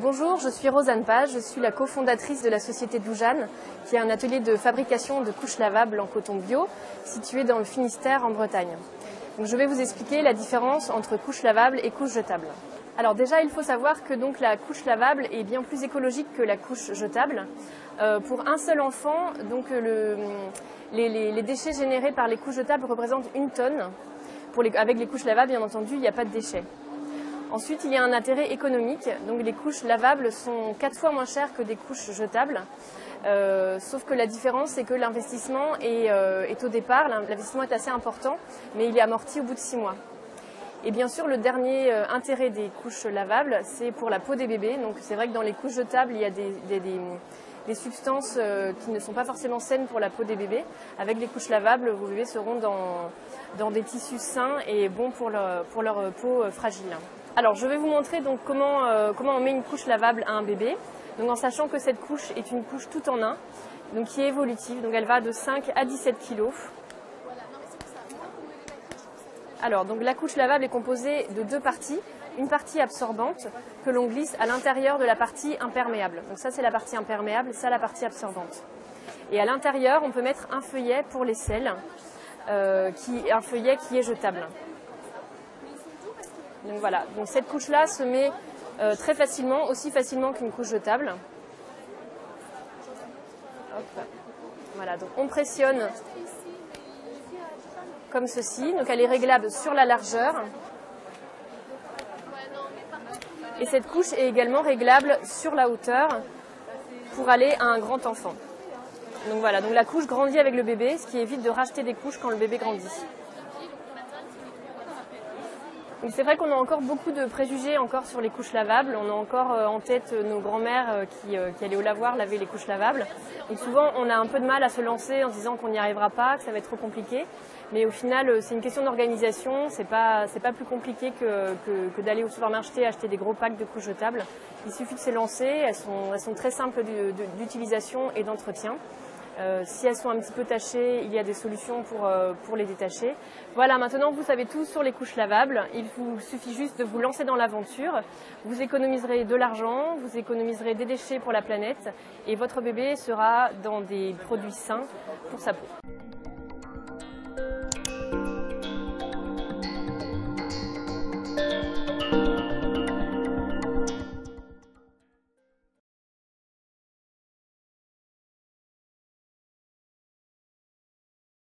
Bonjour, je suis Rosanne Page, je suis la cofondatrice de la société Doujane, qui est un atelier de fabrication de couches lavables en coton bio, situé dans le Finistère en Bretagne. Donc, je vais vous expliquer la différence entre couches lavables et couches jetables. Alors déjà, il faut savoir que donc, la couche lavable est bien plus écologique que la couche jetable. Pour un seul enfant, donc, les déchets générés par les couches jetables représentent 1 tonne. Avec les couches lavables, bien entendu, il n'y a pas de déchets. Ensuite, il y a un intérêt économique. Donc, les couches lavables sont 4 fois moins chères que des couches jetables. Sauf que la différence, c'est que l'investissement est au départ, l'investissement est assez important, mais il est amorti au bout de 6 mois. Et bien sûr, le dernier intérêt des couches lavables, c'est pour la peau des bébés. Donc, c'est vrai que dans les couches jetables, il y a des substances qui ne sont pas forcément saines pour la peau des bébés. Avec les couches lavables, vos bébés seront dans des tissus sains et bons pour leur peau fragile. Alors, je vais vous montrer donc comment on met une couche lavable à un bébé. Donc, en sachant que cette couche est une couche tout en un, donc qui est évolutive. Donc, elle va de 5 à 17 kg. Alors, donc la couche lavable est composée de 2 parties. Une partie absorbante que l'on glisse à l'intérieur de la partie imperméable. Donc ça, c'est la partie imperméable, ça, la partie absorbante. Et à l'intérieur, on peut mettre un feuillet pour les selles, un feuillet qui est jetable. Donc voilà, donc cette couche-là se met très facilement, aussi facilement qu'une couche jetable. Hop. Voilà, donc on pressionne comme ceci, donc elle est réglable sur la largeur. Et cette couche est également réglable sur la hauteur pour aller à un grand enfant. Donc voilà, donc la couche grandit avec le bébé, ce qui évite de racheter des couches quand le bébé grandit. C'est vrai qu'on a encore beaucoup de préjugés encore sur les couches lavables. On a encore en tête nos grands-mères qui allaient au lavoir laver les couches lavables. Donc souvent, on a un peu de mal à se lancer en se disant qu'on n'y arrivera pas, que ça va être trop compliqué. Mais au final, c'est une question d'organisation. C'est pas plus compliqué que d'aller au supermarché acheter des gros packs de couches jetables. Il suffit de se lancer. Elles sont très simples d'utilisation et d'entretien. Si elles sont un petit peu tachées, il y a des solutions pour les détacher. Voilà, maintenant vous savez tout sur les couches lavables. Il vous suffit juste de vous lancer dans l'aventure. Vous économiserez de l'argent, vous économiserez des déchets pour la planète et votre bébé sera dans des produits sains pour sa peau.